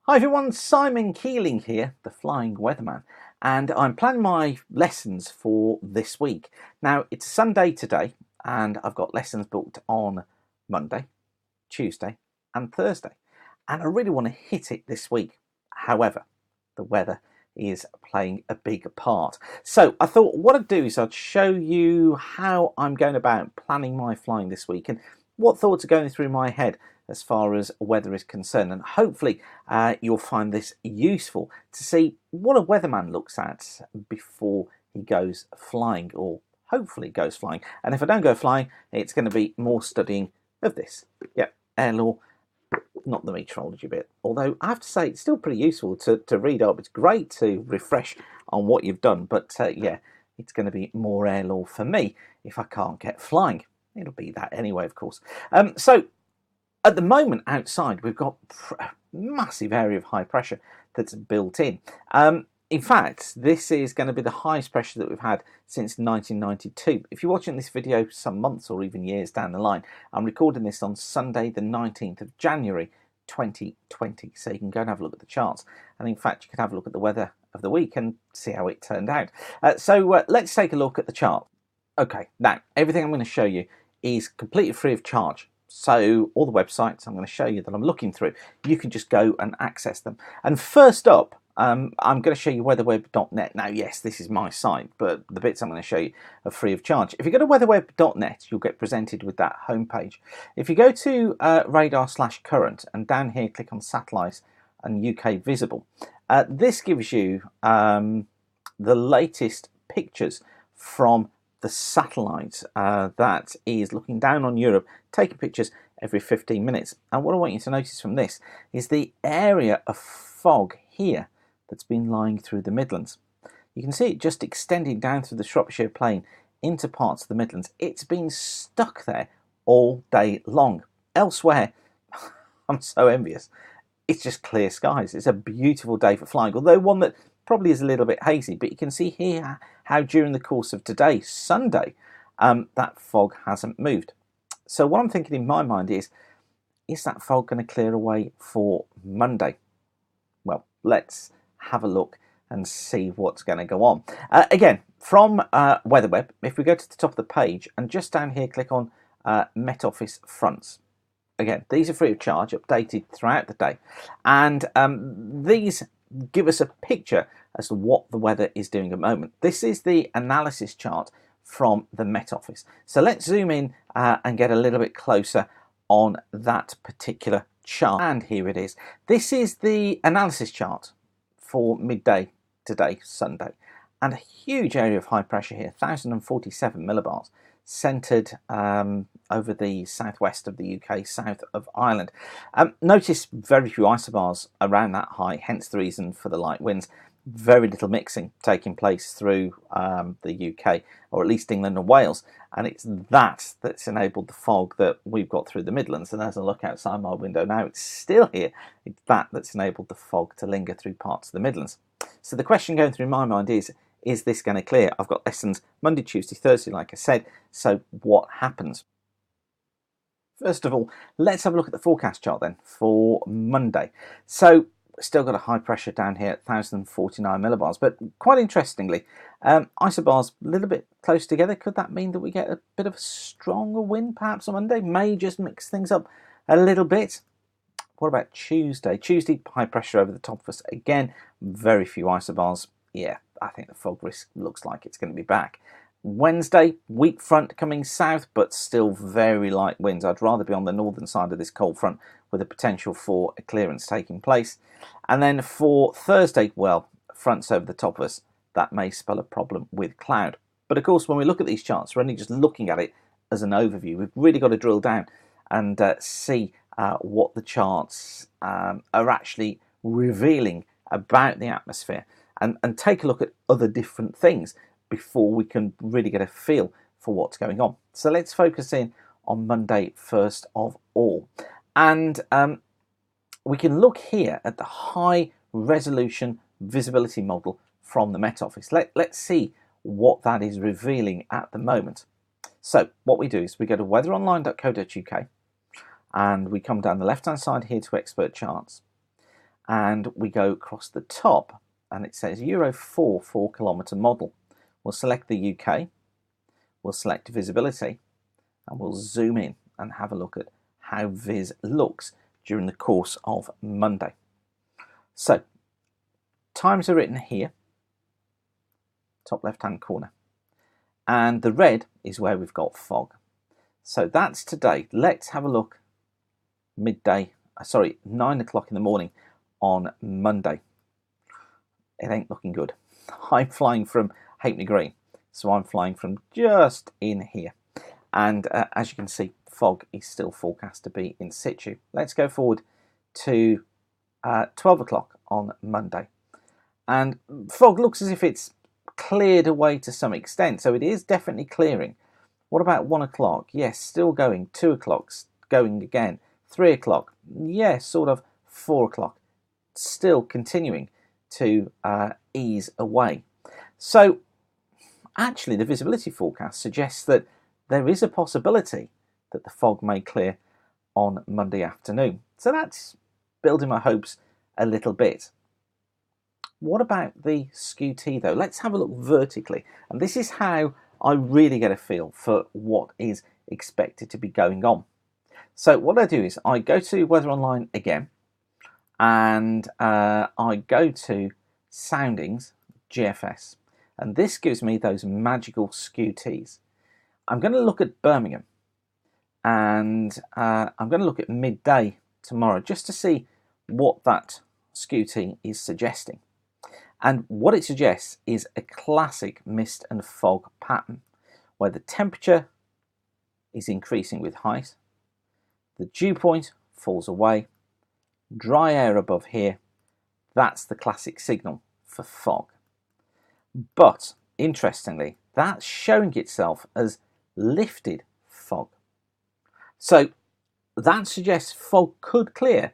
Hi everyone, Simon Keeling here, the Flying Weatherman, and I'm planning my lessons for this week. Now, it's Sunday today, and I've got lessons booked on Monday, Tuesday, and Thursday, and I really want to hit it this week. However, the weather is playing a big part. So I thought what I'd do is I'd show you how I'm going about planning my flying this week and what thoughts are going through my head as far as weather is concerned, and hopefully you'll find this useful to see what a weatherman looks at before he goes flying, or hopefully goes flying. And if I don't go flying, it's going to be more studying of this. Yep, air law, not the meteorology bit, although I have to say it's still pretty useful to read up. It's great to refresh on what you've done, but yeah, it's going to be more air law for me if I can't get flying. It'll be that anyway, of course. So at the moment outside, we've got a massive area of high pressure that's built in. In fact, this is going to be the highest pressure that we've had since 1992. If you're watching this video some months or even years down the line, I'm recording this on Sunday, the 19th of January, 2020. So you can go and have a look at the charts. And in fact, you can have a look at the weather of the week and see how it turned out. So let's take a look at the chart. Okay, now everything I'm going to show you is completely free of charge. So all the websites I'm going to show you that I'm looking through, you can just go and access them. And first up, I'm going to show you weatherweb.net. Now, yes, this is my site, but the bits I'm going to show you are free of charge. If you go to weatherweb.net, you'll get presented with that homepage. If you go to radar/current and down here, click on satellite and UK visible, this gives you the latest pictures from the satellite that is looking down on Europe, taking pictures every 15 minutes. And what I want you to notice from this is the area of fog here that's been lying through the Midlands. You can see it just extending down through the Shropshire Plain into parts of the Midlands. It's been stuck there all day long. Elsewhere, I'm so envious. It's just clear skies. It's a beautiful day for flying, although one that probably is a little bit hazy, but you can see here how during the course of today, Sunday, that fog hasn't moved. So what I'm thinking in my mind is that fog going to clear away for Monday? Well, let's have a look and see what's going to go on. Again, from WeatherWeb, if we go to the top of the page and just down here click on Met Office fronts. Again, these are free of charge, updated throughout the day, and these give us a picture as to what the weather is doing at the moment. This is the analysis chart from the Met Office. So let's zoom in and get a little bit closer on that particular chart. And here it is. This is the analysis chart for midday today, Sunday, and a huge area of high pressure here, 1,047 millibars, centred over the southwest of the UK, south of Ireland. Notice very few isobars around that high, hence the reason for the light winds. Very little mixing taking place through the UK, or at least England and Wales, and it's that's enabled the fog that we've got through the Midlands. And as I look outside my window now, it's still here. It's that's enabled the fog to linger through parts of the Midlands. So the question going through my mind is this going to clear? I've got lessons Monday, Tuesday, Thursday, like I said, so what happens? First of all, let's have a look at the forecast chart then for Monday. So still got a high pressure down here at 1,049 millibars, but quite interestingly, isobars a little bit close together. Could that mean that we get a bit of a stronger wind perhaps on Monday? May just mix things up a little bit. What about Tuesday? Tuesday, high pressure over the top of us again, very few isobars. Yeah, I think the fog risk looks like it's going to be back. Wednesday, weak front coming south, but still very light winds. I'd rather be on the northern side of this cold front with a potential for a clearance taking place. And then for Thursday, well, fronts over the top of us. That may spell a problem with cloud. But of course, when we look at these charts, we're only just looking at it as an overview. We've really got to drill down and see what the charts are actually revealing about the atmosphere, and take a look at other different things before we can really get a feel for what's going on. So let's focus in on Monday first of all. And we can look here at the high resolution visibility model from the Met Office. Let's see what that is revealing at the moment. So what we do is we go to weatheronline.co.uk and we come down the left hand side here to expert charts. and we go across the top and it says Euro 4 4-kilometre model. We'll select the UK, we'll select visibility, and we'll zoom in and have a look at how Viz looks during the course of Monday. So times are written here, top left hand corner, and the red is where we've got fog. So that's today. Let's have a look 9 o'clock in the morning on Monday. It ain't looking good. I'm flying from Halfpenny Green, so I'm flying from just in here, and as you can see, fog is still forecast to be in situ. Let's go forward to 12 o'clock on Monday, and fog looks as if it's cleared away to some extent, so it is definitely clearing. What about 1 o'clock? Yes, still going. 2 o'clock's going again. 3 o'clock, yes, sort of. 4 o'clock, still continuing to ease away. So actually the visibility forecast suggests that there is a possibility that the fog may clear on Monday afternoon. So that's building my hopes a little bit. What about the skew-T though? Let's have a look vertically, and this is how I really get a feel for what is expected to be going on. So what I do is I go to Weather Online again, and I go to Soundings GFS, and this gives me those magical skew-Ts. I'm going to look at Birmingham, and I'm going to look at midday tomorrow just to see what that skew-T is suggesting. And what it suggests is a classic mist and fog pattern where the temperature is increasing with height, the dew point falls away, dry air above here. That's the classic signal for fog. But interestingly, that's showing itself as lifted fog. So that suggests fog could clear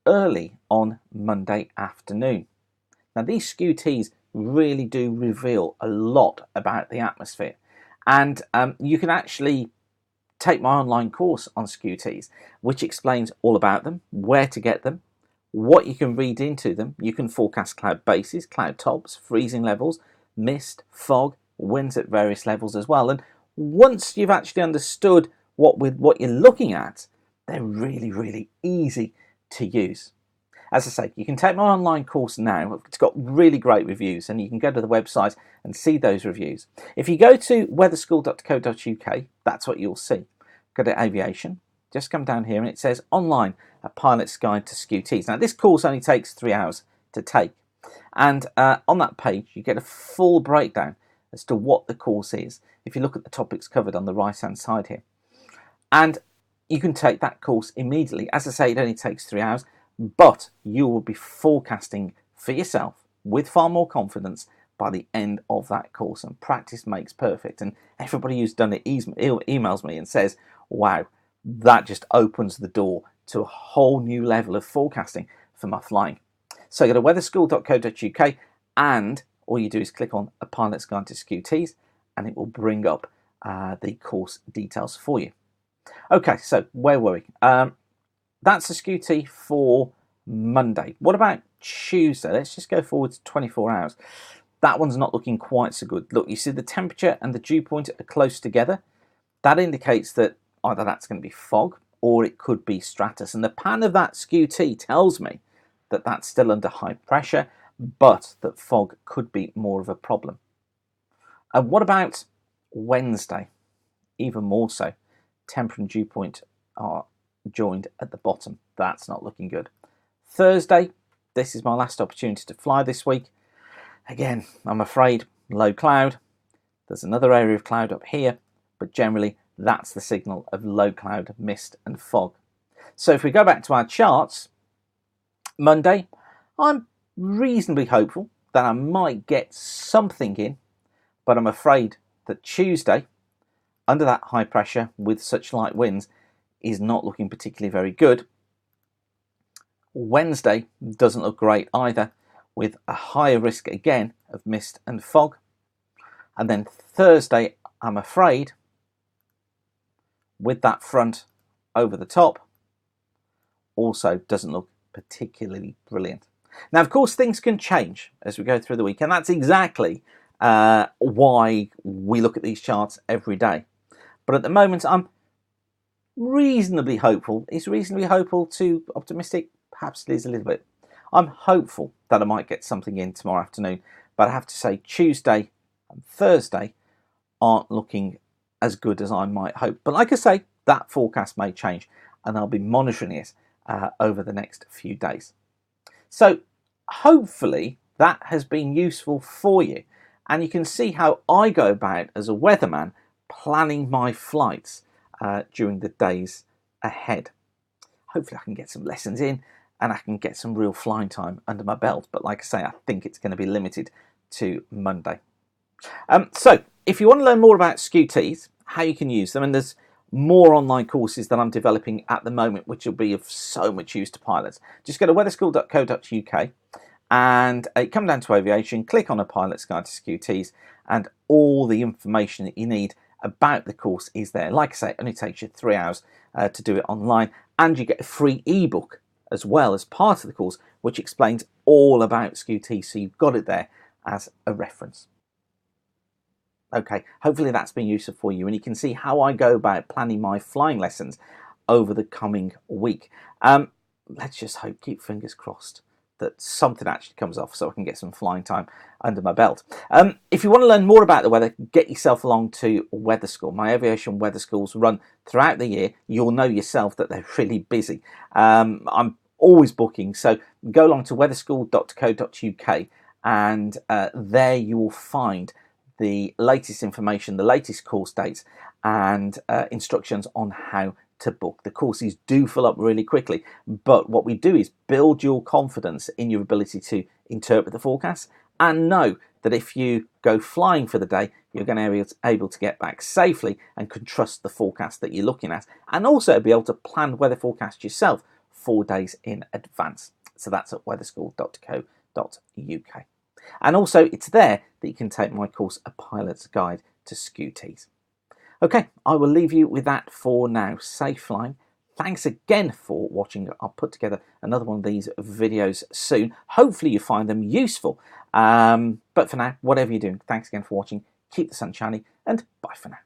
early on Monday afternoon. Now these skew-Ts really do reveal a lot about the atmosphere, and you can actually take my online course on skew-Ts, which explains all about them, where to get them, what you can read into them. You can forecast cloud bases, cloud tops, freezing levels, mist, fog, winds at various levels as well. And once you've actually understood what you're looking at, they're really, really easy to use. As I say, you can take my online course now. It's got really great reviews, and you can go to the website and see those reviews. If you go to weatherschool.co.uk, that's what you'll see. Go to aviation, just come down here, and it says online, a pilot's guide to skew-Ts. Now this course only takes 3 hours to take, and on that page you get a full breakdown as to what the course is if you look at the topics covered on the right hand side here, and you can take that course immediately. As I say, it only takes 3 hours, but you will be forecasting for yourself with far more confidence by the end of that course, and practice makes perfect. And everybody who's done it emails me and says, wow, that just opens the door to a whole new level of forecasting for my flying. So go to weatherschool.co.uk, and all you do is click on a pilot's guide to skew-Ts, and it will bring up the course details for you. Okay, so where were we? That's the skew-T for Monday. What about Tuesday? Let's just go forward to 24 hours. That one's not looking quite so good. Look, you see the temperature and the dew point are close together. That indicates that either that's going to be fog or it could be stratus. And the pattern of that skew-T tells me that that's still under high pressure, but that fog could be more of a problem. And what about Wednesday? Even more so. Temperature and dew point are joined at the bottom. That's not looking good. Thursday, this is my last opportunity to fly this week. Again, I'm afraid low cloud. There's another area of cloud up here, but generally that's the signal of low cloud, mist and fog. So if we go back to our charts, Monday, I'm reasonably hopeful that I might get something in, but I'm afraid that Tuesday, under that high pressure with such light winds, is not looking particularly very good. Wednesday doesn't look great either, with a higher risk again of mist and fog. And then Thursday, I'm afraid, with that front over the top, also doesn't look particularly brilliant. Now, of course, things can change as we go through the week, and that's exactly why we look at these charts every day. But at the moment, I'm reasonably hopeful. Is reasonably hopeful to optimistic? Perhaps it is a little bit. I'm hopeful that I might get something in tomorrow afternoon, but I have to say Tuesday and Thursday aren't looking as good as I might hope. But like I say, that forecast may change, and I'll be monitoring it over the next few days. So hopefully that has been useful for you, and you can see how I go about as a weatherman planning my flights during the days ahead. Hopefully I can get some lessons in and I can get some real flying time under my belt, but like I say, I think it's going to be limited to Monday. So if you want to learn more about SKUs, how you can use them, and there's more online courses that I'm developing at the moment which will be of so much use to pilots, just go to weatherschool.co.uk and come down to aviation, click on a pilot's guide to SKUs, and all the information that you need about the course is there. Like I say, it only takes you 3 hours to do it online, and you get a free ebook as well as part of the course which explains all about SKUs, so you've got it there as a reference. Okay, hopefully that's been useful for you, and you can see how I go about planning my flying lessons over the coming week. Let's just hope, keep fingers crossed, that something actually comes off so I can get some flying time under my belt. If you want to learn more about the weather, get yourself along to Weather School. My aviation weather schools run throughout the year. You'll know yourself that they're really busy. I'm always booking, so go along to weatherschool.co.uk, and there you will find the latest information, the latest course dates, and instructions on how to book. The courses do fill up really quickly, but what we do is build your confidence in your ability to interpret the forecast and know that if you go flying for the day, you're going to be able to get back safely and can trust the forecast that you're looking at, and also be able to plan weather forecast yourself 4 days in advance. So that's at weatherschool.co.uk. And also it's there that you can take my course, A Pilot's Guide to SKUs. Okay, I will leave you with that for now. Safe flying. Thanks again for watching. I'll put together another one of these videos soon. Hopefully you find them useful. But for now, whatever you're doing, thanks again for watching. Keep the sun shining, and bye for now.